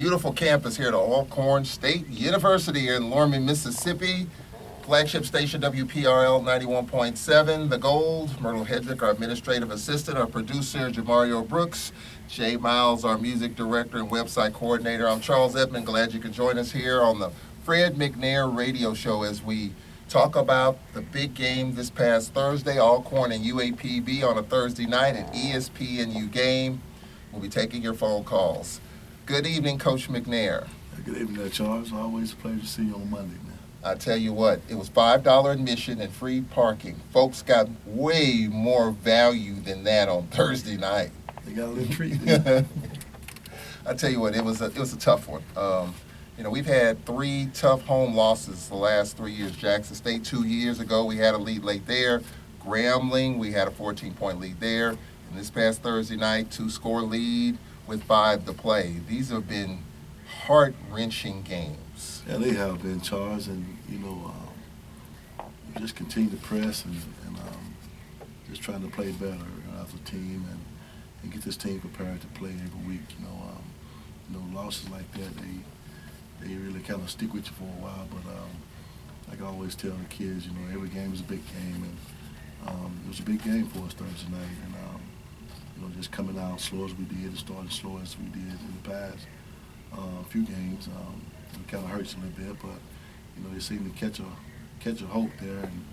Beautiful campus here at Alcorn State University here in Lorman, Mississippi. Flagship station WPRL 91.7. The Gold. Myrtle Hedrick, our administrative assistant. Our producer, Jamario Brooks. Jay Miles, our music director and website coordinator. I'm Charles Edmond. Glad you could join us here on the Fred McNair Radio Show as we talk about the big game this past Thursday, Alcorn and UAPB on a Thursday night, an ESPNU game. We'll be taking your phone calls. Good evening, Coach McNair. Good evening, Charles. Always a pleasure to see you on Monday, man. I tell you what, it was $5 admission and free parking. Folks got way more value than that on Thursday night. They got a little treat. I tell you what, it was a tough one. We've had 3 tough home losses the last 3 years. Jackson State 2 years ago, we had a lead late there. Grambling, we had a 14-point lead there. And this past Thursday night, 2-score lead with 5 to play. These have been heart-wrenching games. Yeah, they have been, Charles, and just continue to press and just trying to play better as a team and get this team prepared to play every week. Losses like that, they really kind of stick with you for a while. But like I always tell the kids, every game is a big game, and it was a big game for us Thursday night. And just coming out slow as we did, starting slow as we did in the past few games, it kind of hurts a little bit. But you seem to catch a hope there, and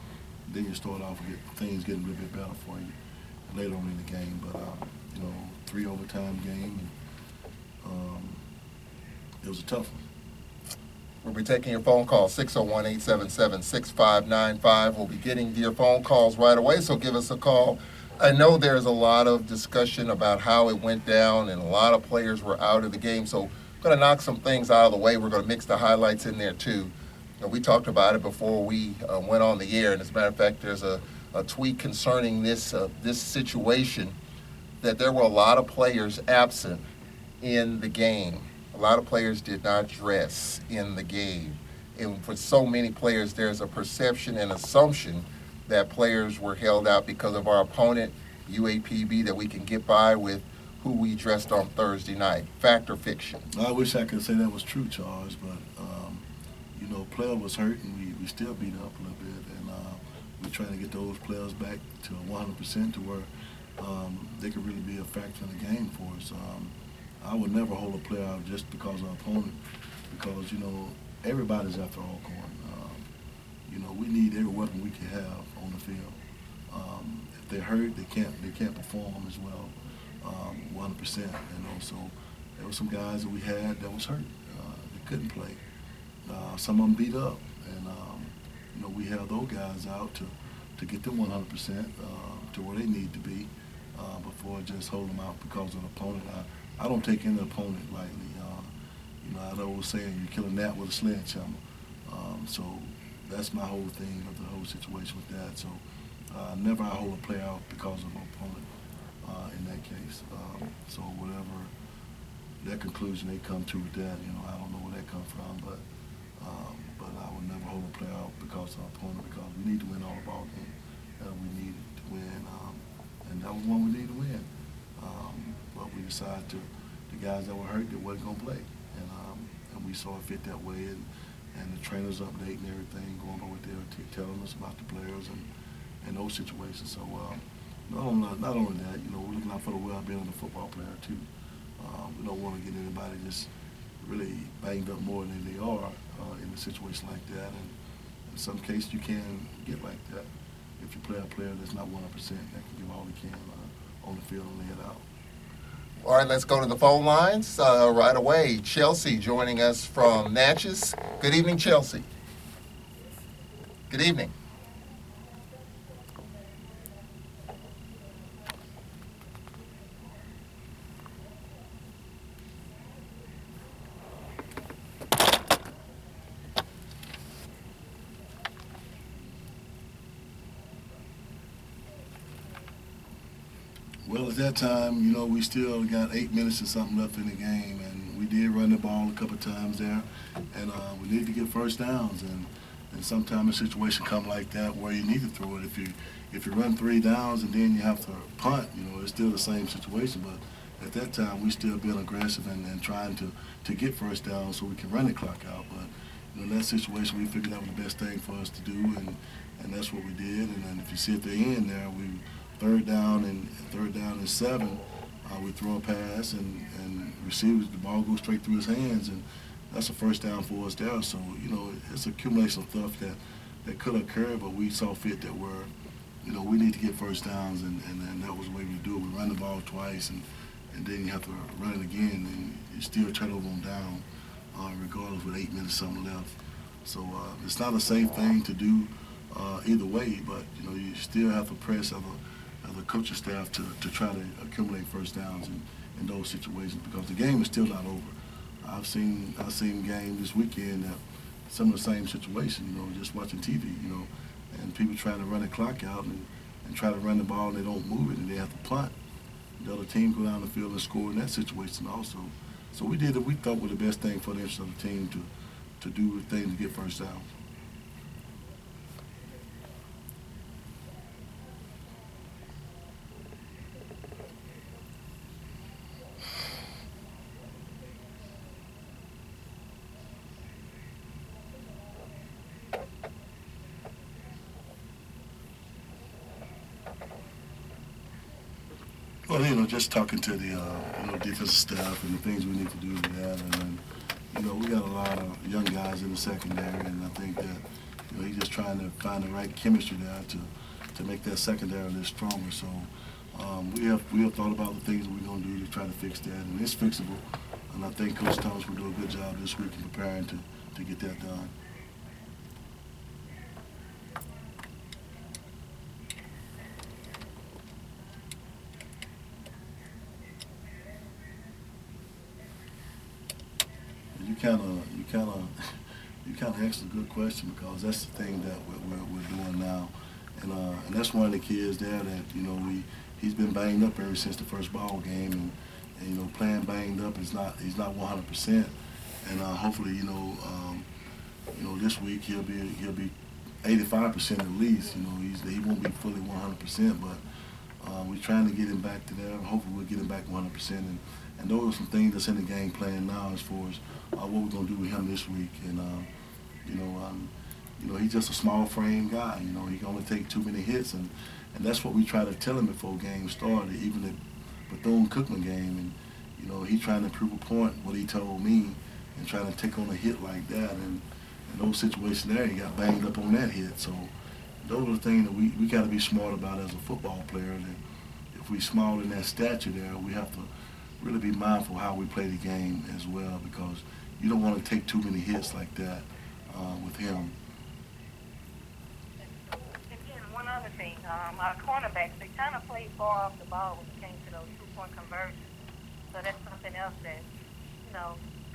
then you start off with things getting a little bit better for you later on in the game. But 3 overtime game, and it was a tough one. We'll be taking your phone call, 601-877-6595. We'll be getting to your phone calls right away, so give us a call. I know there's a lot of discussion about how it went down, and a lot of players were out of the game, so I'm going to knock some things out of the way. We're going to mix the highlights in there, too. We talked about it before we went on the air, and as a matter of fact, there's a tweet concerning this situation, that there were a lot of players absent in the game. A lot of players did not dress in the game. And for so many players, there's a perception and assumption that players were held out because of our opponent, UAPB, that we can get by with who we dressed on Thursday night. Fact or fiction? I wish I could say that was true, Charles, but, player was hurt, and we still beat up a little bit, and we're trying to get those players back to 100% to where they could really be a factor in the game for us. I would never hold a player out just because of our opponent, because, everybody's after Alcorn. We need every weapon we can have on the field. If they're hurt, they can't perform as well, 100%. So there were some guys that we had that was hurt. They couldn't play. Some of them beat up, and we held those guys out to get them 100% to where they need to be before just hold them out because of the opponent. I don't take any opponent lightly. I always saying you kill a gnat with a sledgehammer. So that's my whole thing of the whole situation with that. So never I hold a player out because of an opponent in that case. So whatever that conclusion they come to with that, I don't know where that comes from, but I would never hold a player out because of an opponent, because we need to win all the ball games we needed to win, and that was one we needed to win. But we decided the guys that were hurt, they wasn't going to play. And we saw it fit that way, and the trainers updating everything, going over there, telling us about the players and those situations. So not only that, we're looking out for the well-being of the football player too. We don't want to get anybody just really banged up more than they are in a situation like that. And in some cases, you can get like that if you play a player that's not 100%, that can give all they can on the field and lay it out. All right, let's go to the phone lines right away. Chelsea joining us from Natchez. Good evening, Chelsea. Good evening. Well, at that time, we still got 8 minutes or something left in the game, and we did run the ball a couple of times there, and we needed to get first downs. And sometimes a situation come like that where you need to throw it. If you run 3 downs and then you have to punt, it's still the same situation. But at that time we still being aggressive and trying to get first down so we can run the clock out. But in that situation, we figured that was the best thing for us to do, and that's what we did. And then if you see at the end there, we third down and 7, we throw a pass and receivers, the ball goes straight through his hands, and that's a first down for us there. So it's an accumulation of stuff that could occur, but we saw fit that we need to get first downs, and that was the way we do it. We run the ball twice, and then you have to run it again, and you still turn over on down, regardless with 8 minutes something left. So it's not a safe thing to do either way, but you still have to press as a coaching staff to try to accumulate first downs in those situations, because the game is still not over. I've seen games this weekend that some of the same situation, just watching TV, and people trying to run the clock out and try to run the ball and they don't move it and they have to punt. The other team go down the field and score in that situation also. So we did what we thought was the best thing for the interest of the team to do the thing to get first down. Well, just talking to the defensive staff and the things we need to do with that, and then, we got a lot of young guys in the secondary, and I think that he's just trying to find the right chemistry there to make that secondary a little stronger. So we have thought about the things that we're going to do to try to fix that, and it's fixable. And I think Coach Thomas will do a good job this week in preparing to get that done. You kind of asked a good question, because that's the thing that we're doing now, and that's one of the kids there that he's been banged up ever since the first ball game, and playing banged up he's not 100%, and hopefully this week he'll be 85% at least. He won't be fully 100%, but we're trying to get him back to there. Hopefully we'll get him back 100%, and those are some things that's in the game plan now as far as what we're going to do with him this week. And he's just a small frame guy. He can only take too many hits, and that's what we try to tell him before games started. Even the Bethune-Cookman game, and he's trying to prove a point, what he told me, and trying to take on a hit like that. And in those situations there, he got banged up on that hit. So those are the things that we got to be smart about as a football player. That if we're small in that stature there, we have to really be mindful how we play the game as well, because you don't want to take too many hits like that with him. Again, one other thing, our cornerbacks, they kind of played far off the ball when it came to those two-point conversions. So that's something else that,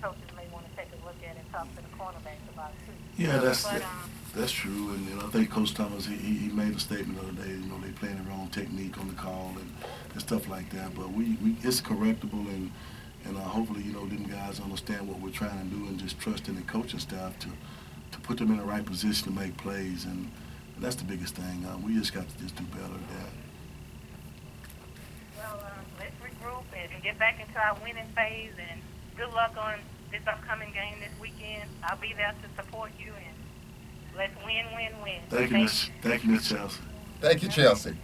coaches may want to take a look at and talk to the cornerbacks about too. Yeah, that's true, and I think Coach Thomas, he made a statement the other day, they playing the wrong technique on the call and stuff like that, but it's correctable, and hopefully, them guys understand what we're trying to do and just trusting the coaching staff to put them in the right position to make plays, and that's the biggest thing. We just got to just do better at that. Well, let's regroup and get back into our winning phase, and good luck on this upcoming game this weekend. I'll be there to support you, and let's win. Thank you, Miss Chelsea. Thank you, Chelsea.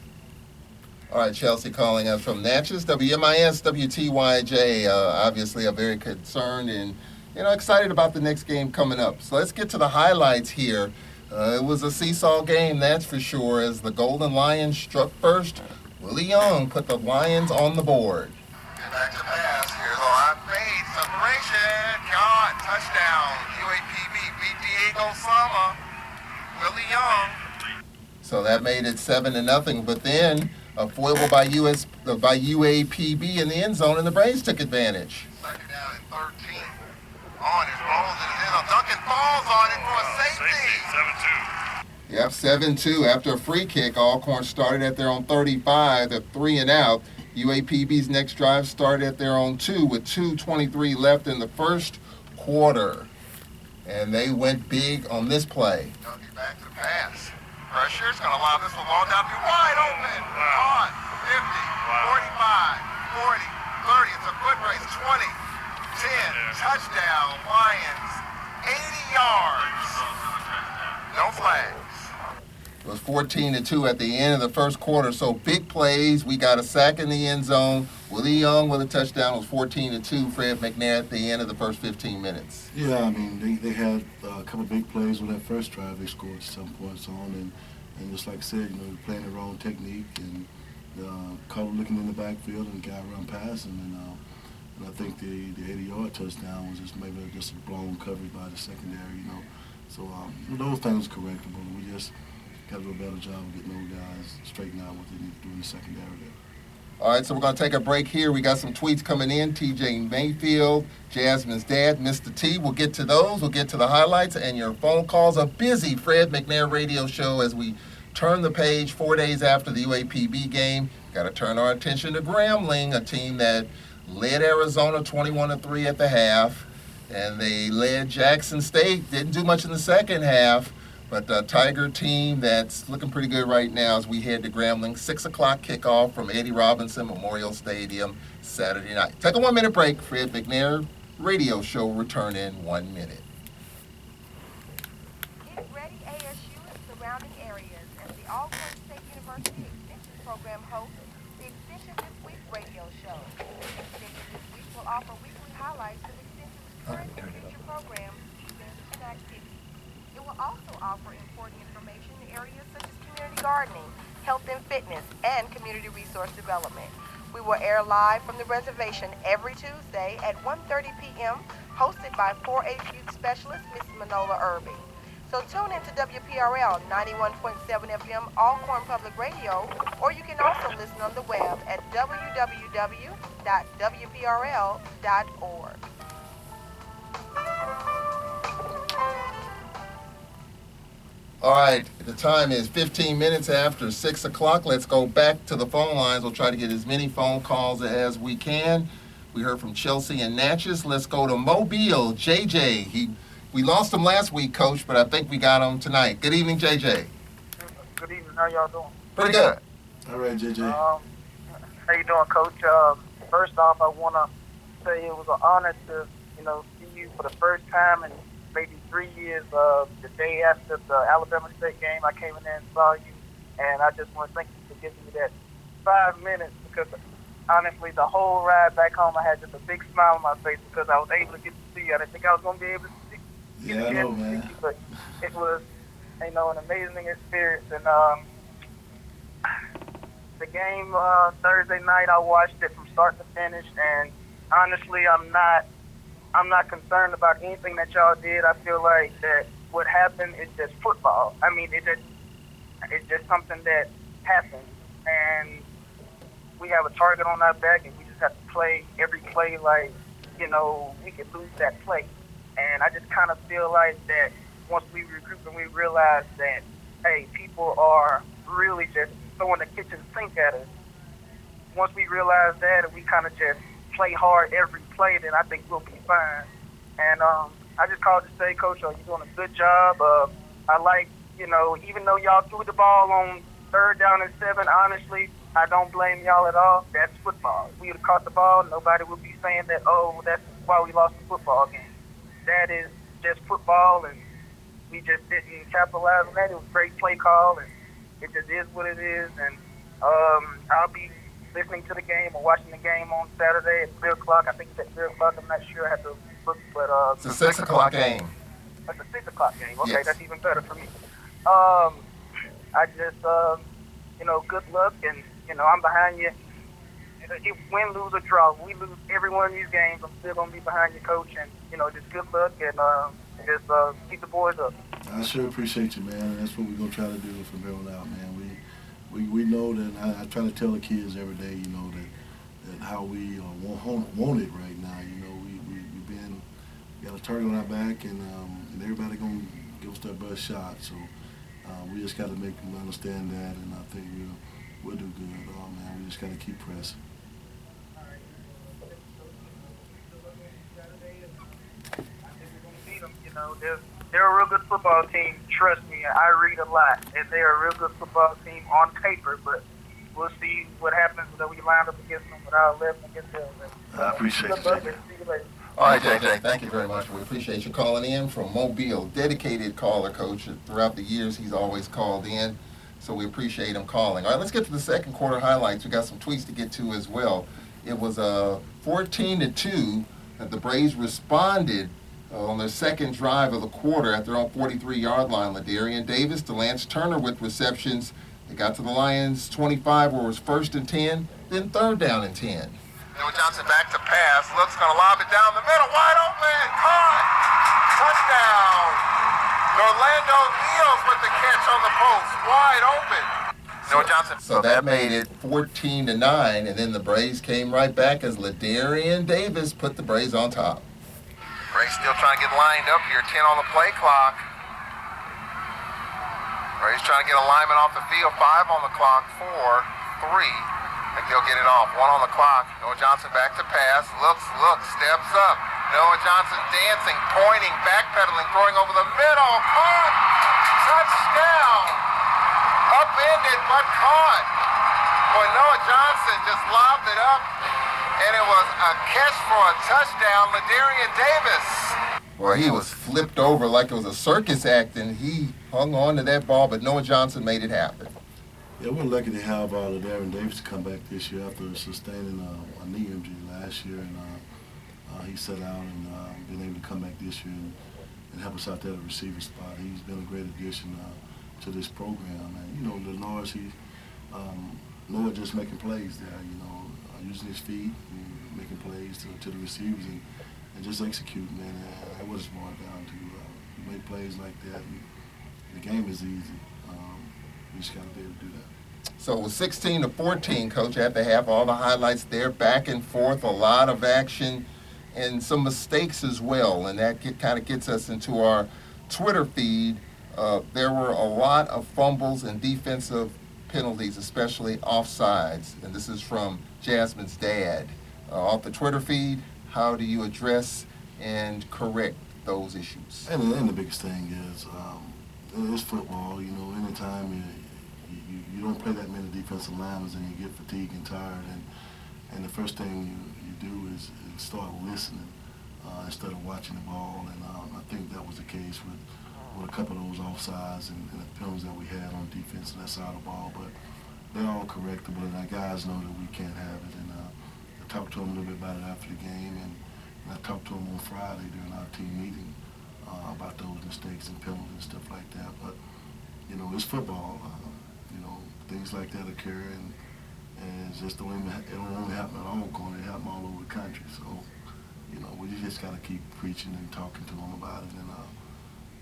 All right, Chelsea calling us from Natchez, WMIS, WTYJ. Obviously, very concerned and excited about the next game coming up. So let's get to the highlights here. It was a seesaw game, that's for sure, as the Golden Lions struck first. Willie Young put the Lions on the board. Back to pass. Here's a line fade. Separation. Gone. Touchdown. UAPB beat Diego Sama. Willie Young. So that made it 7-0. But then a foible by UAPB in the end zone, and the Braves took advantage. Second down and 13. On his rolls and in. Duncan falls on it for a safety. 7-2. Yep, 7-2. After a free kick, Alcorn started at their own 35. They're 3 and out. UAPB's next drive started at their own 2 with 2:23 left in the first quarter. And they went big on this play. Duncan back to pass. Pressure's going to allow this one down to be wide open. On 50, 45, 40, 30. 10, touchdown, Lions, 80 yards. No flags. It was 14-2 at the end of the first quarter, so big plays. We got a sack in the end zone. Willie Young with a touchdown. It was 14-2. Fred McNair at the end of the first 15 minutes. Yeah, I mean, they had a couple of big plays on that first drive. They scored 7 points on, and just like I said, playing the wrong technique and caught looking in the backfield and got around passing, and I think the 80-yard touchdown was just maybe just a blown coverage by the secondary, So those things are correctable. We just got to do a better job of getting those guys straightened out what they need to do in the secondary there. All right, so we're going to take a break here. We got some tweets coming in. TJ Mayfield, Jasmine's dad, Mr. T. We'll get to those. We'll get to the highlights and your phone calls. A busy Fred McNair radio show as we turn the page 4 days after the UAPB game. Got to turn our attention to Grambling, a team that led Arizona 21-3 at the half, and they led Jackson State. Didn't do much in the second half, but a Tiger team that's looking pretty good right now as we head to Grambling. 6 o'clock kickoff from Eddie Robinson Memorial Stadium Saturday night. Take a 1-minute break. Fred McNair radio show will return in 1 minute. Get ready, ASU and surrounding areas as the Alcorn State University Extension Program hosts the Extension This Week radio show. Extension This Week will offer weekly highlights of Extension's current and future programs, events, and activities. It will also offer important information in areas such as community gardening, health and fitness, and community resource development. We will air live from the reservation every Tuesday at 1:30 p.m., hosted by 4-H youth specialist Miss Manola Irving. So tune in to WPRL 91.7 FM Alcorn Public Radio, or you can also listen on the web at www.wprl.org. All right, the time is 15 minutes after 6 o'clock. Let's go back to the phone lines. We'll try to get as many phone calls as we can. We heard from Chelsea and Natchez. Let's go to Mobile. JJ, we lost him last week, Coach, but I think we got him tonight. Good evening, JJ. Good evening. How y'all doing? Pretty good. All right, JJ. How you doing, Coach? First off, I want to say it was an honor to, see you for the first time in maybe 3 years. The day after the Alabama State game, I came in there and saw you, and I just want to thank you for giving me that 5 minutes because, honestly, the whole ride back home, I had just a big smile on my face because I was able to get to see you. I didn't think I was going to be able to see you. Yeah, I know, man. But it was, an amazing experience. And the game Thursday night, I watched it from start to finish, and honestly, I'm not concerned about anything that y'all did. I feel like that what happened is just football. I mean, it's just something that happened, and we have a target on our back, and we just have to play every play like, we could lose that play. And I just kind of feel like that once we regroup and we realize that, hey, people are really just throwing the kitchen sink at us. Once we realize that and we kind of just play hard every play, then I think we'll be fine. And I just called to say, Coach, you're doing a good job. I like, even though y'all threw the ball on 3rd down and 7, honestly, I don't blame y'all at all. That's football. If we would have caught the ball, nobody would be saying that, oh, that's why we lost the football game. That is just football, and we just didn't capitalize on that. It was a great play call, and it just is what it is. And I'll be listening to the game or watching the game on Saturday at 3 o'clock. I think it's at 3 o'clock. I'm not sure. I have to look, but It's a 6 o'clock game. That's a 6 o'clock game. Okay, Yes. That's even better for me. I just, good luck, and I'm behind you. If win, lose, or draw, we lose every one of these games, I'm still gonna be behind you, Coach. And just good luck, and just keep the boys up. I sure appreciate you, man. And that's what we're going to try to do from here on out, man. We know that I try to tell the kids every day, that how we want it right now. We got a target on our back, and everybody going to give us their best shot. So we just got to make them understand that, and I think we'll do good. Man, we just got to keep pressing. They're a real good football team. Trust me, I read a lot, and they're a real good football team on paper. But we'll see what happens when we line up against them with our 11 against them. I appreciate Good it. luck, and see you later. All right, JJ, thank you very much. We appreciate you calling in from Mobile. Dedicated caller, Coach. Throughout the years, he's always called in, so we appreciate him calling. All right, let's get to the second quarter highlights. We got some tweets to get to as well. It was 14-2 that the Braves responded on their second drive of the quarter at their own 43-yard line. Ladarian Davis to Lance Turner with receptions. They got to the Lions 25 where it was 1st and 10, then 3rd down and 10. Noah Johnson back to pass. Looks going to lob it down the middle. Wide open. Caught. Touchdown. Orlando Neals with the catch on the post. Wide open. Noah Johnson. So that made it 14-9, and then the Braves came right back as Ladarian Davis put the Braves on top. Braves still trying to get lined up here. 10 on the play clock. Braves trying to get alignment off the field. 5 on the clock. 4, 3. I think they'll get it off. 1 on the clock. Noah Johnson back to pass. Looks, steps up. Noah Johnson dancing, pointing, backpedaling, throwing over the middle. Caught. Touchdown. Upended, but caught. Boy, Noah Johnson just lobbed it up, and it was a catch for a touchdown. Ladarian Davis. Boy, he was flipped over like it was a circus act, and he hung on to that ball, but Noah Johnson made it happen. Yeah, we're lucky to have Ladarian Davis come back this year after sustaining a knee injury last year, and he set out and been able to come back this year and help us out there at the receiver spot. He's been a great addition to this program, and you know, Lenoir's Noah just making plays there, you know, using his feet, and making plays to the receivers and just executing, and that was brought down to. You make plays like that, and the game is easy. We just got to be able to do that. So it was 16-14, Coach, at the half. All the highlights there, back and forth, a lot of action, and some mistakes as well. And that kind of gets us into our Twitter feed. There were a lot of fumbles and defensive penalties, especially offsides. And this is from Jasmine's dad. Off the Twitter feed, how do you address and correct those issues? And the biggest thing is, it's football. You know, anytime you don't play that many defensive linemen and you get fatigued and tired, and the first thing you do is start listening instead of watching the ball. And I think that was the case with a couple of those offsides and the penalties that we had on defense on that side of the ball. But they're all correctable, and our guys know that we can't have it. And I talked to them a little bit about it after the game, and I talked to them on Friday during our team meeting about those mistakes and penalties and stuff like that. But, you know, it's football. You know, things like that occur, and it's just the way it don't only happen at our corner, it happens all over the country. So, you know, we just got to keep preaching and talking to them about it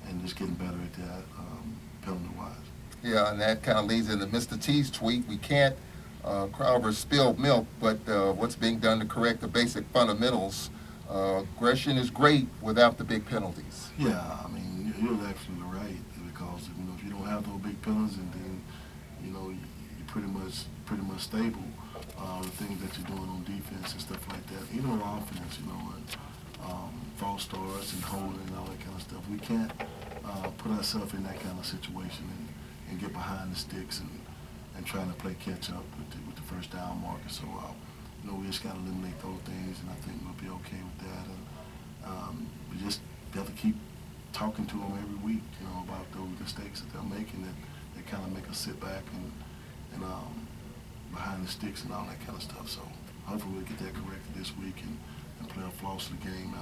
and just getting better at that, penalty-wise. Yeah, and that kind of leads into Mr. T's tweet. We can't cry over spilled milk, but what's being done to correct the basic fundamentals. Aggression is great without the big penalties. Yeah, I mean, you're absolutely right, because you know, if you don't have those big penalties, and then you know you're pretty much stable. The things that you're doing on defense and stuff like that, even on offense, you know, and false starts and holding and all that kind of stuff. We can't put ourselves in that kind of situation and get behind the sticks and trying to play catch up with the first down marker. So. You know, we just got to eliminate those things, and I think we'll be okay with that. And we just have to keep talking to them every week, you know, about those mistakes that they're making that kind of make us sit back and behind the sticks and all that kind of stuff. So hopefully we'll get that corrected this week and play a flawless game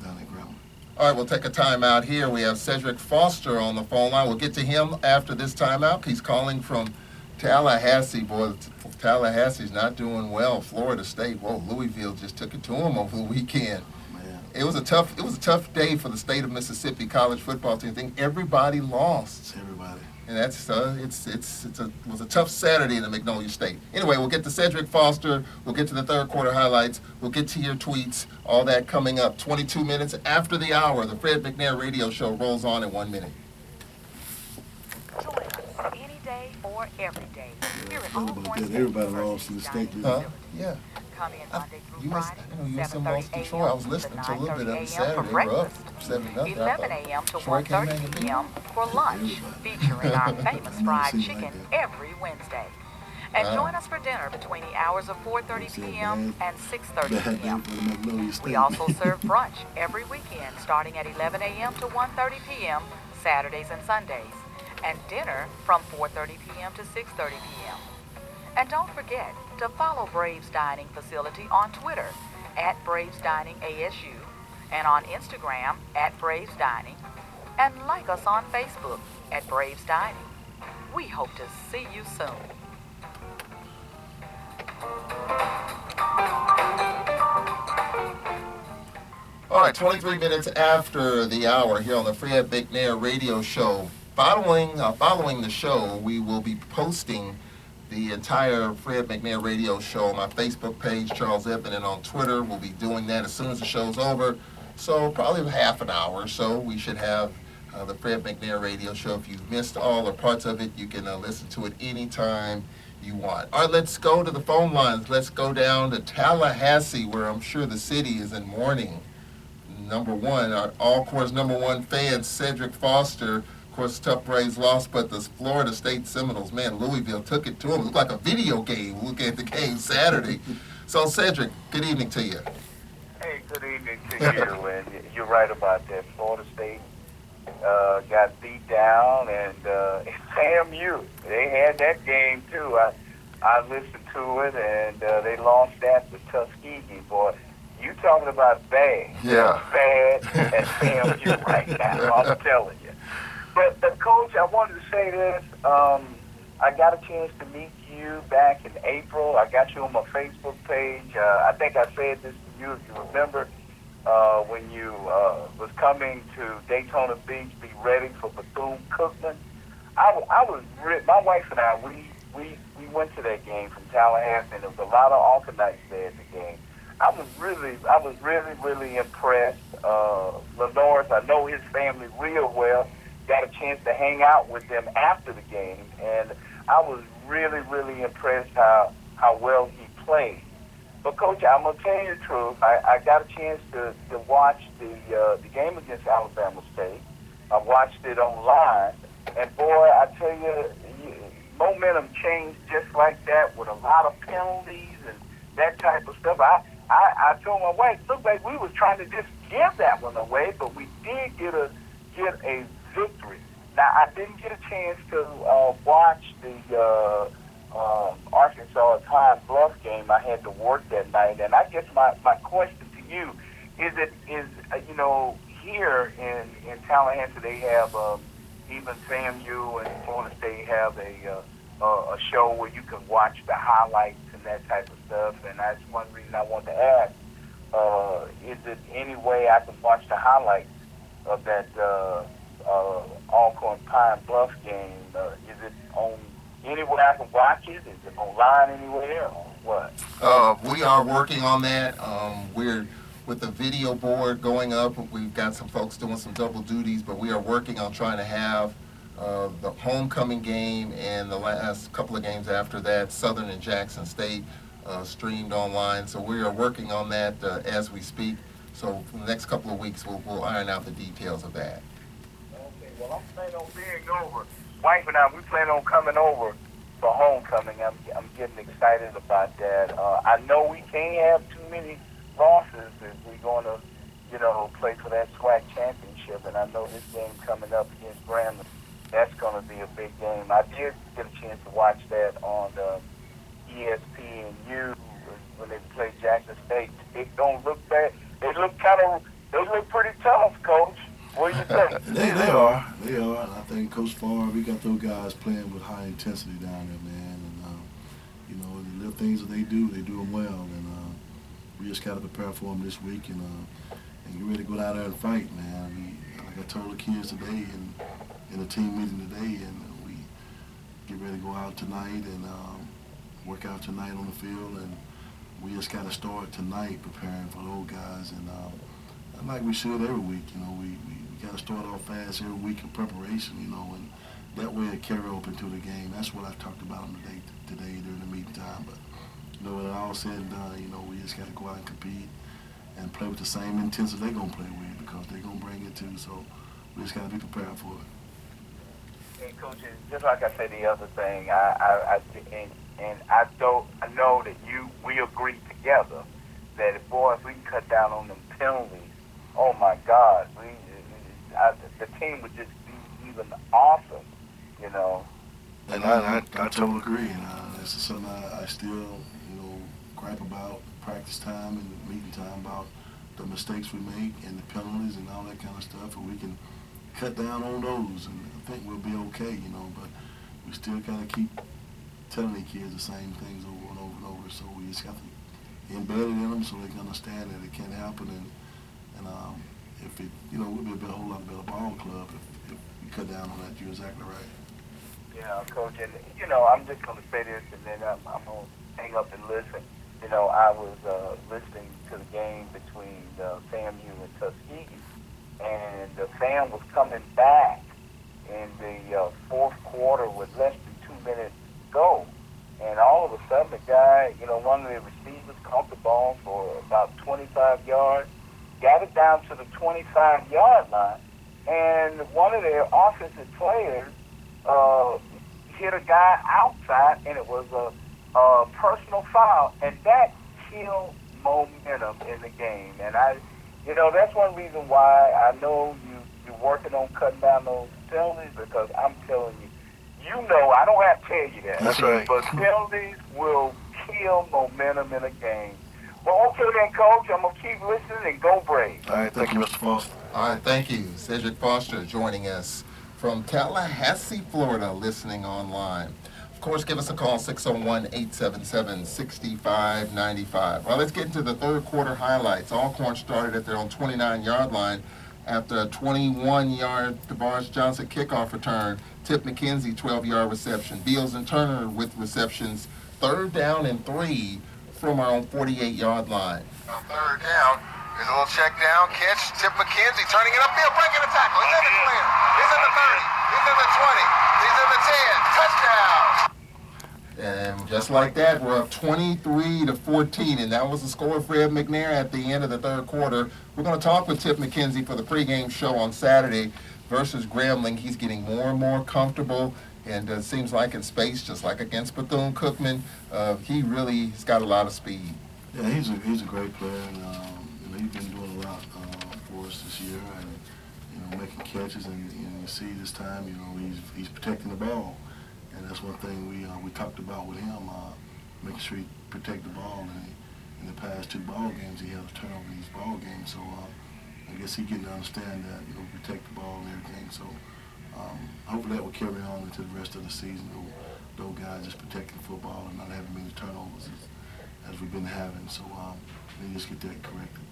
down at Grambling. All right, we'll take a timeout here. We have Cedric Foster on the phone line. We'll get to him after this timeout. He's calling from Tallahassee. Boy, Tallahassee's not doing well. Florida State, whoa, Louisville just took it to them over the weekend. Man. It was a tough day for the state of Mississippi college football team. I think everybody lost. Everybody. And that's it was a tough Saturday in the Magnolia State. Anyway, we'll get to Cedric Foster. We'll get to the third quarter highlights. We'll get to your tweets. All that coming up. 22 minutes after the hour. The Fred McNair Radio Show rolls on in 1 minute. Join us any day or every day. Here at Think about that. Everybody lost in the state. Yeah. Come in Monday through USM Friday, lost to Troy. I was listening to a little bit of it Saturday. They were up 7-0. 11 a.m. to Troy came in 1:30 p.m. for lunch, featuring our famous fried chicken every Wednesday. And join us for dinner between the hours of 4:30 p.m. and 6:30 p.m. We also serve brunch every weekend starting at 11 a.m. to 1:30 p.m. Saturdays and Sundays, and dinner from 4:30 p.m. to 6:30 p.m. And don't forget to follow Braves Dining Facility on Twitter at Braves Dining ASU and on Instagram at Braves Dining, and like us on Facebook at Braves Dining. We hope to see you soon. All right, 23 minutes after the hour here on the Fred McNair Radio Show. Following the show, we will be posting the entire Fred McNair Radio Show on my Facebook page, Charles Edmond, and on Twitter. We'll be doing that as soon as the show's over. So probably half an hour or so, we should have the Fred McNair Radio Show. If you've missed all or parts of it, you can listen to it anytime you want. All right, let's go to the phone lines. Let's go down to Tallahassee, where I'm sure the city is in mourning. Number one, our all-course number one fan, Cedric Foster. Of course, tough Braves lost, but the Florida State Seminoles, man, Louisville took it to them. It looked like a video game. Looking at the game Saturday. So, Cedric, good evening to you. Hey, good evening to you. And you're right about that. Florida State got beat down, and FAMU, they had that game too. I listened to it, and they lost that to Tuskegee, boy. You talking about bad. Yeah. Bad at FAMU right now, I'm telling you. But, Coach, I wanted to say this. I got a chance to meet you back in April. I got you on my Facebook page. I think I said this to you, if you remember, when you was coming to Daytona Beach, be ready for Bethune-Cookman. My wife and I, we went to that game from Tallahassee, and there was a lot of Alkanites there at the game. I was really impressed. Lenore's, I know his family real well. Got a chance to hang out with them after the game, and I was really impressed how well he played. But Coach, I'm gonna tell you the truth. I got a chance to watch the game against Alabama State. I watched it online, and boy, I tell you, momentum changed just like that with a lot of penalties and that type of stuff. I told my wife, looked like we was trying to just give that one away, but we did get a victory. Now, I didn't get a chance to watch the Arkansas Pine Bluff game. I had to work that night, and I guess my question to you is here in Tallahassee they have even FAMU and Florida State have a show where you can watch the highlights and that type of stuff, and that's one reason I wanted to ask, is it any way I can watch the highlights of that Alcorn Pine Bluff game? Is it on anywhere I can watch it? Is it online anywhere or what? We are working on that. We're with the video board going up. We've got some folks doing some double duties, but we are working on trying to have the homecoming game and the last couple of games after that, Southern and Jackson State, streamed online. So we are working on that as we speak. So for the next couple of weeks, we'll iron out the details of that. Okay, well, I'm planning on being over. Wife and I, we plan on coming over for homecoming. I'm getting excited about that. I know we can't have too many losses if we're going to, play for that SWAC championship. And I know this game coming up against Grambling, that's going to be a big game. I did get a chance to watch that on ESPNU when they played Jackson State. It don't look bad. They look pretty tough, Coach. What do you think? They are. And I think Coach Farr, we got those guys playing with high intensity down there, man. And the little things that they do them well. And we just got to prepare for them this week and get ready to go out there and fight, man. Like I told the kids today in a team meeting today, and we get ready to go out tonight and work out tonight on the field, and we just got to start tonight preparing for those guys, and like we should every week, we got to start off fast every week in preparation, and that way it carry over into the game. That's what I talked about on the day today during the meeting time. But when it all said and done, we just got to go out and compete and play with the same intensity they're gonna play with, because they're gonna bring it too. So we just got to be prepared for it. Hey, Coach, just like I said, the other thing, I And I know that we agreed together that if we can cut down on them penalties, oh my God, the team would just be even awesome, you know. And I totally agree. And this is something I still, gripe about practice time and meeting time about the mistakes we make and the penalties and all that kind of stuff. And we can cut down on those, and I think we'll be okay, But we still got to keep telling the kids the same things over and over and over. So we just got to embed it in them so they can understand that it can't happen. And if it, we'll be a whole lot better ball club if we cut down on that. You're exactly right. Yeah, Coach, and I'm just going to say this, and then I'm going to hang up and listen. I was listening to the game between FAMU and Tuskegee, and the FAM was coming back in the fourth quarter with less than 2 minutes to go, and all of a sudden the guy, one of the receivers caught the ball for about 25 yards, got it down to the 25-yard line, and one of their offensive players hit a guy outside, and it was a personal foul, and that killed momentum in the game. And that's one reason why I know you're working on cutting down those penalties, because I'm telling you, I don't have to tell you that. That's right. But penalties will kill momentum in a game. Well, okay then, Coach, I'm going to keep listening and go Braves. All right, thank you, Mr. Foster. All right, thank you. Cedric Foster joining us from Tallahassee, Florida, listening online. Of course, give us a call, 601-877-6595. Well, let's get into the third quarter highlights. Alcorn started at their own 29-yard line after a 21-yard DeBarge Johnson kickoff return. Tip McKenzie, 12-yard reception. Beals and Turner with receptions. 3rd down and 3 from our own 48-yard line. On 3rd down, there's a little check down catch. Tip McKenzie turning it upfield, breaking a tackle. He's in the clear. He's in the 30. He's in the 20. He's in the 10. Touchdown. And just like that, we're up 23-14, and that was the score of Fred McNair at the end of the third quarter. We're going to talk with Tip McKenzie for the pregame show on Saturday versus Grambling. He's getting more and more comfortable, and it seems like in space, just like against Bethune-Cookman, he really has got a lot of speed. Yeah, he's a great player, and he's been doing a lot for us this year, and making catches, and you see this time, he's protecting the ball. And that's one thing we talked about with him, making sure he protect the ball. And in the past 2 ball games, he had a turnover in these ball games. So I guess he's getting to understand that, protect the ball and everything. So hopefully that will carry on into the rest of the season. Those guys just protecting football and not having many turnovers as we've been having. So we just get that corrected.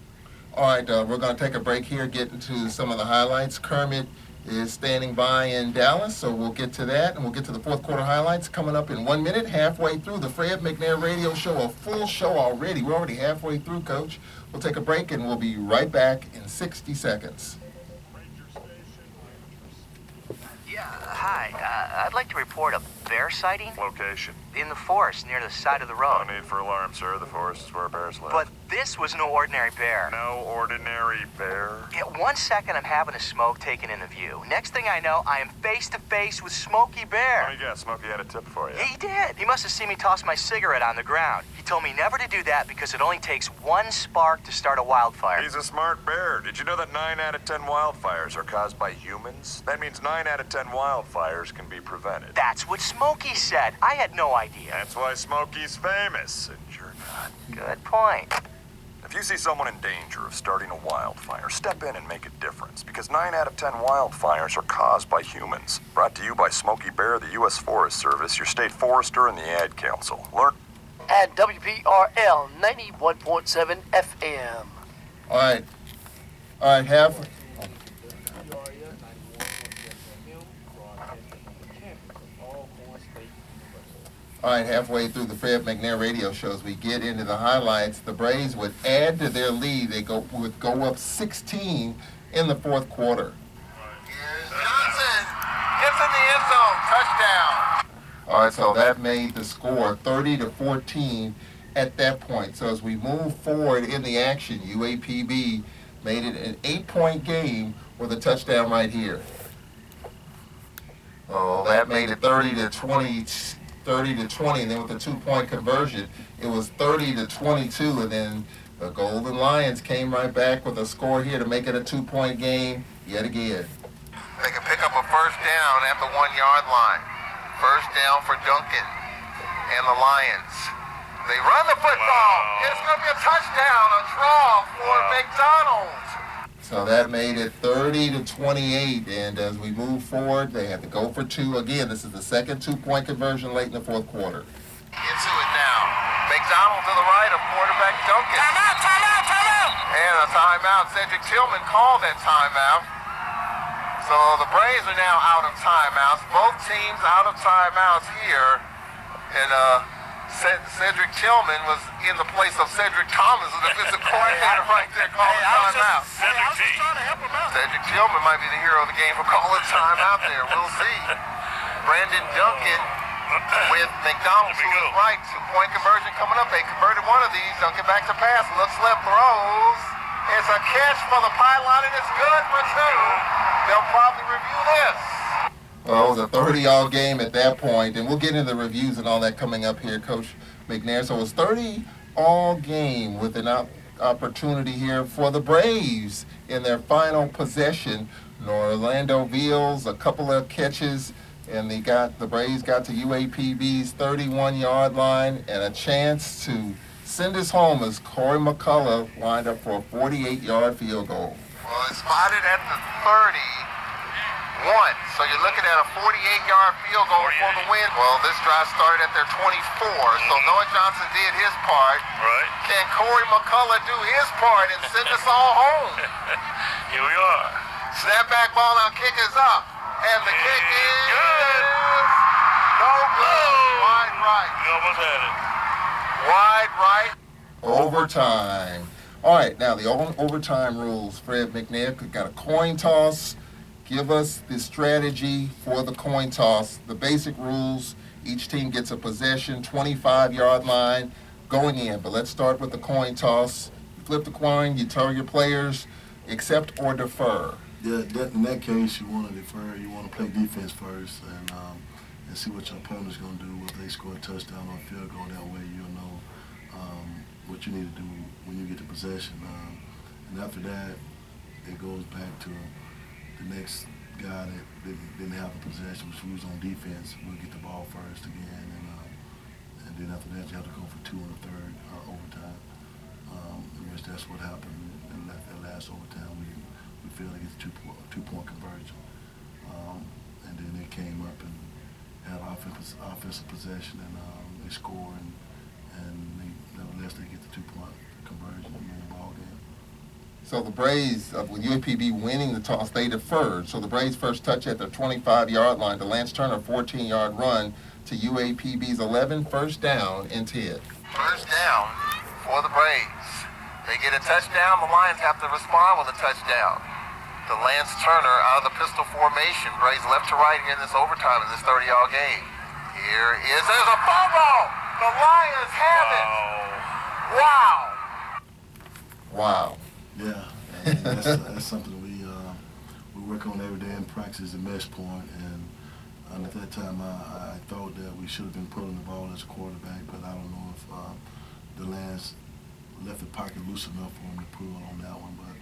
All right, we're going to take a break here, get into some of the highlights. Kermit is standing by in Dallas, so we'll get to that, and we'll get to the fourth quarter highlights coming up in 1 minute, halfway through the Fred McNair Radio Show, a full show already. We're already halfway through, Coach. We'll take a break, and we'll be right back in 60 seconds. Yeah, hi. I'd like to report a bear sighting. Location? In the forest, near the side of the road. No need for alarm, sir. The forest is where bears live. But this was no ordinary bear. No ordinary bear? Yeah, 1 second I'm having a smoke taken in the view. Next thing I know, I am face to face with Smokey Bear. Let me guess, Smokey had a tip for you. He did. He must have seen me toss my cigarette on the ground. He told me never to do that because it only takes 1 spark to start a wildfire. He's a smart bear. Did you know that 9 out of 10 wildfires are caused by humans? That means 9 out of 10 wildfires can be prevented. That's what Smokey said. I had no idea. That's why Smokey's famous, and you're not. Good point. If you see someone in danger of starting a wildfire, step in and make a difference, because 9 out of 10 wildfires are caused by humans. Brought to you by Smokey Bear, the U.S. Forest Service, your state forester, and the Ad Council. Learn at WPRL 91.7 FM. All right, have... All right, halfway through the Fred McNair Radio Show, as we get into the highlights, the Braves would add to their lead. They would go up 16 in the fourth quarter. Here's Johnson. Gets in the end zone. Touchdown. All right, so that made the score 30-14 at that point. So as we move forward in the action, UAPB made it an 8-point game with a touchdown right here. Oh, that made it 30-20. 30-20, and then with the 2-point conversion, it was 30-22, and then the Golden Lions came right back with a score here to make it a 2-point game yet again. They can pick up a first down at the 1-yard line. First down for Duncan and the Lions. They run the football. It's going to be a touchdown, a draw for McDonald. So that made it 30-28, and as we move forward, they had to go for 2. Again, this is the second 2-point conversion late in the fourth quarter. Into it now. McDonald to the right of quarterback Duncan. Timeout, timeout, timeout! And a timeout. Cedric Tillman called that timeout. So the Braves are now out of timeouts. Both teams out of timeouts here. And Cedric Tillman was in the place of Cedric Thomas, the defensive coordinator right there calling timeout. Cedric Tillman might be the hero of the game for calling timeout there. We'll see. Brandon Duncan with McDonald to his right. 2-point conversion coming up. They converted one of these. Duncan back to pass. Looks left, throws. It's a catch for the pylon, and it's good for 2. They'll probably review this. Well, it was a 30-all game at that point, and we'll get into the reviews and all that coming up here, Coach McNair. So it was 30-all game with an opportunity here for the Braves in their final possession. Orlando Veals, a couple of catches, and the Braves got to UAPB's 31-yard line and a chance to send us home as Corey McCullough lined up for a 48-yard field goal. Well, it's spotted at the 31, so you're looking at a 48-yard field goal for the win. Well, this drive started at their 24, so Noah Johnson did his part. Right. Can Corey McCullough do his part and send us all home? Here we are. Snap back ball, now kick is up. And the kick is good. No good. Wide right. We almost had it. Wide right. Overtime. All right, now the overtime rules. Fred McNair got a coin toss. Give us the strategy for the coin toss. The basic rules, each team gets a possession, 25-yard line going in. But let's start with the coin toss. You flip the coin, you tell your players, accept or defer. Yeah, in that case, you want to defer. You want to play defense first and see what your opponent's going to do. If they score a touchdown or a field goal, that way you'll know what you need to do when you get the possession. And after that, it goes back to the next guy that didn't have the possession, which was on defense. We'll get the ball first again, and then after that, you have to go for 2 in the third overtime. In which that's what happened in that last overtime. We failed to get the two-point conversion, and then they came up and had offensive possession, and they scored, and nevertheless they get the 2-point conversion and win the ball game. So the Braves, with UAPB winning the toss, they deferred. So the Braves' first touch at their 25-yard line to Lance Turner, 14-yard run to UAPB's 11, first down and 10. First down for the Braves. They get a touchdown. The Lions have to respond with a touchdown. To Lance Turner out of the pistol formation. Braves left to right here in this overtime in this 30-yard game. There's a fumble. The Lions have it. Wow. Wow. Yeah, that's something we work on every day in practice, the mesh point, and at that time I thought that we should have been pulling the ball as a quarterback, but I don't know if the Lance left the pocket loose enough for him to pull on that one, but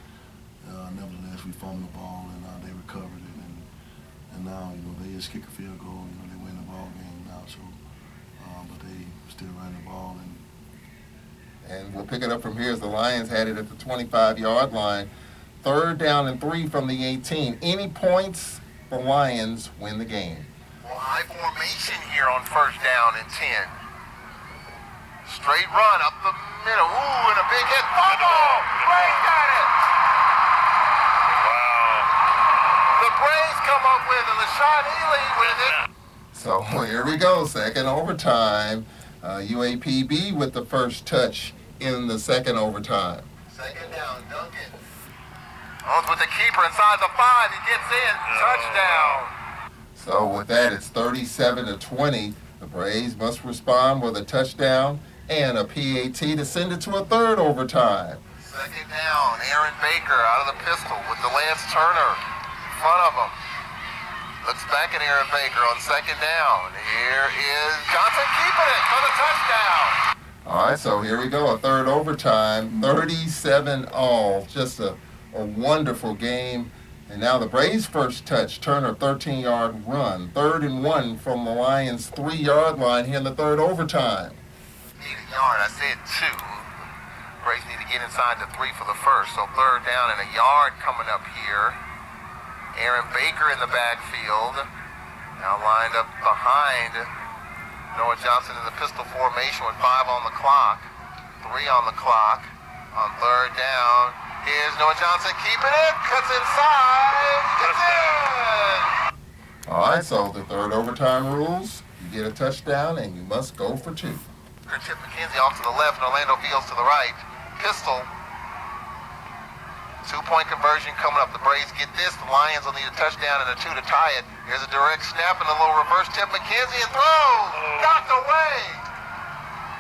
nevertheless we fumbled the ball and they recovered it, and now they just kick a field goal, they win the ball game now, so but they still run the ball. And we'll pick it up from here as the Lions had it at the 25-yard line. Third down and 3 from the 18. Any points, the Lions win the game. Well, high formation here on first down and 10. Straight run up the middle. Ooh, and a big hit. Fumble! Braves got it! Wow. The Braves come up with it. LaShawn Ely with it. So here we go, second overtime. UAPB with the first touch in the second overtime. Second down, Duncan. On with the keeper inside the 5. He gets in. Touchdown. So with that, it's 37-20. The Braves must respond with a touchdown and a PAT to send it to a third overtime. Second down, Aaron Baker out of the pistol with the Lance Turner in front of him. Looks back at Aaron Baker on second down. Here is Johnson keeping it for the touchdown. All right, so here we go, a third overtime, 37 all. Just a wonderful game. And now the Braves' first touch, Turner, 13-yard run. 3rd and 1 from the Lions' 3-yard line here in the third overtime. Need a yard, I said 2. Braves need to get inside the 3 for the first, so 3rd down and a yard coming up here. Aaron Baker in the backfield, now lined up behind Noah Johnson in the pistol formation with 5 on the clock, 3 on the clock. On 3rd down, here's Noah Johnson keeping it, cuts inside, gets in! All right, so the third overtime rules, you get a touchdown and you must go for 2. Chip McKenzie off to the left and Orlando Fields to the right. Pistol. 2-point conversion coming up. The Braves get this. The Lions will need a touchdown and a 2 to tie it. Here's a direct snap and a little reverse tip. McKenzie and throws. Knocked away.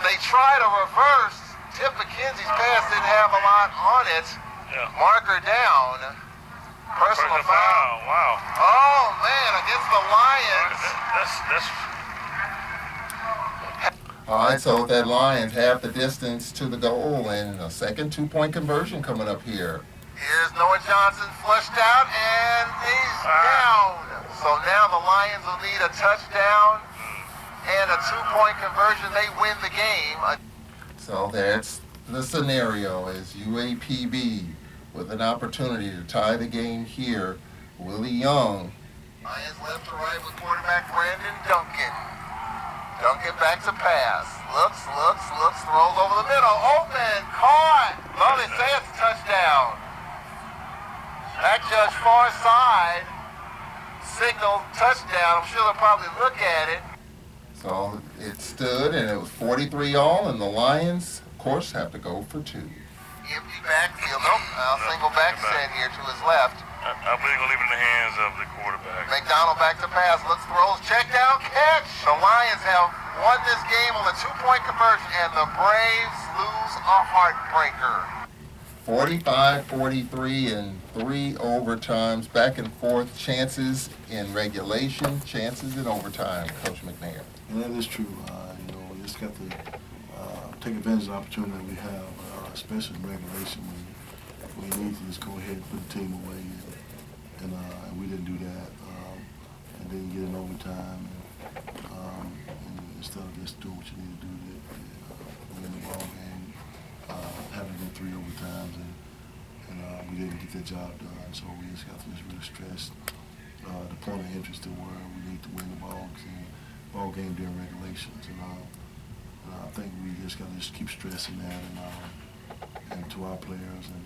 They try to reverse. Tip McKenzie's pass didn't have a lot on it. Yeah. Marker down. Personal foul. Wow. Oh, man, against the Lions. That's All right, so that Lions half the distance to the goal and a second 2-point conversion coming up here. Here's Noah Johnson flushed out, and he's down. So now the Lions will need a touchdown and a 2-point conversion. They win the game. So that's the scenario as UAPB with an opportunity to tie the game here. Willie Young. Lions left to right with quarterback Brandon Duncan. Duncan back to pass. Looks, throws over the middle. Open, caught. Well, they say it's a touchdown. Back judge far side. Signal touchdown. I'm sure they'll probably look at it. So it stood and it was 43 all, and the Lions, of course, have to go for 2. Empty backfield. Nope. Single back set here to his left. I believe we'll leave it in the hands of the quarterback. McDonald back to pass. Looks, throws, check down, catch. The Lions have won this game on a 2-point conversion, and the Braves lose a heartbreaker. 45-43 and 3 overtimes, back and forth, chances in regulation, chances in overtime, Coach McNair. And that is true. We just got to take advantage of the opportunity that we have, especially in regulation. We need to just go ahead and put the team away, and we didn't do that. And then get in overtime, and instead of just doing what you need to do to win the ball game, having to go 3 overtimes, and we didn't get that job done. So we just got to just really stress the point of interest to where we need to win the ball game during regulations, and I think we just got to just keep stressing that, and to our players and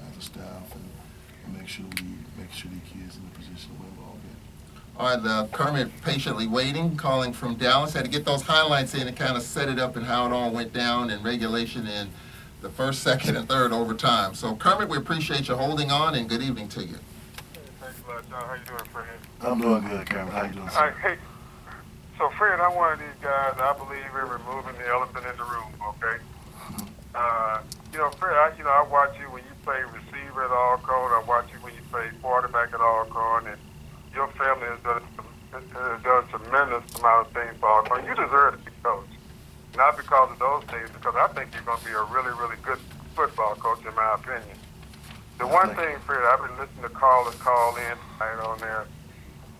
as a staff, and make sure the kids in the position to win the ball game. All right, Kermit patiently waiting, calling from Dallas. Had to get those highlights in and kind of set it up and how it all went down in regulation in the first, second, and third overtime. So, Kermit, we appreciate you holding on, and good evening to you. Thanks a lot, John. How you doing, Fred? I'm doing good, Kermit. How you doing, sir? Hey, so Fred, I'm one of these guys, I believe in removing the elephant in the room, okay? Fred, I watch you when you play receiver at Alcorn. I watch you when you play quarterback at Alcorn, and your family has done a tremendous amount of things for Alcorn. You deserve to be coach. Not because of those things, because I think you're going to be a really, really good football coach, in my opinion. The one thing, Fred, I've been listening to callers call in tonight on there,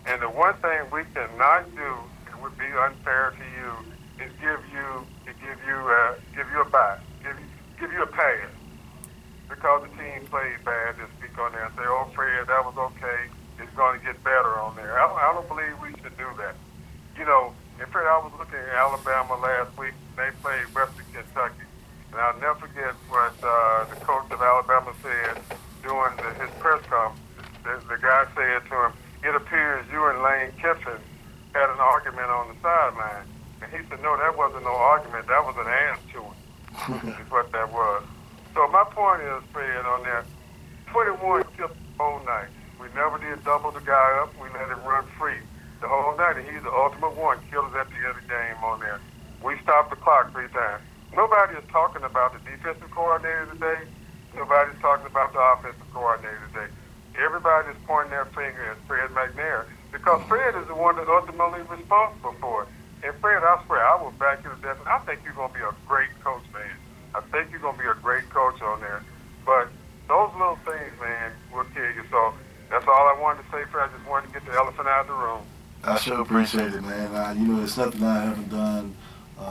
and the one thing we cannot do, it would be unfair to you, is give you a bye, give you a pass, because the team played bad this week on there, and say, oh, Fred, that was okay, it's going to get better on there. I don't believe we should do that. And Fred, I was looking at Alabama last week. They played Western Kentucky. And I'll never forget what the coach of Alabama said during his press conference. The guy said to him, it appears you and Lane Kiffin had an argument on the sideline. And he said, no, that wasn't no argument. That was an answer to him, is what that was. So my point is, Fred, on there, 21 killed the whole night. We never did double the guy up. We let him run free the whole night, and he's the ultimate one, killed us at the end of the game on there. We stopped the clock 3 times. Nobody is talking about the defensive coordinator today. Nobody's talking about the offensive coordinator today. everybody's pointing their finger at Fred McNair because Fred is the one that's ultimately responsible for it. And Fred, I swear, I will back you to death. I think you're going to be a great coach, man. I think you're going to be a great coach on there. But those little things, man, will kill you. So that's all I wanted to say, Fred. I just wanted to get the elephant out of the room. I sure appreciate it, man. You know, it's something I haven't done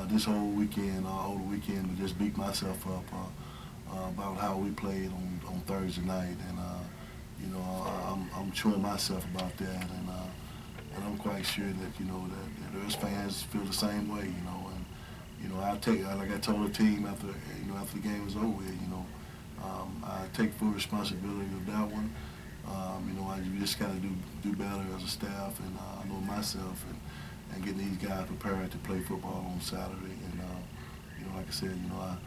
this whole weekend, over the weekend, to just beat myself up about how we played on Thursday night. And, you know, I'm chewing myself about that. And I'm quite sure that, you know, that those fans feel the same way, you know. And, you know, like I told the team after the game was over, you know, I take full responsibility of that one. You know, you just got to do better as a staff, and I know myself, and getting these guys prepared to play football on Saturday. And, you know, like I said, you know,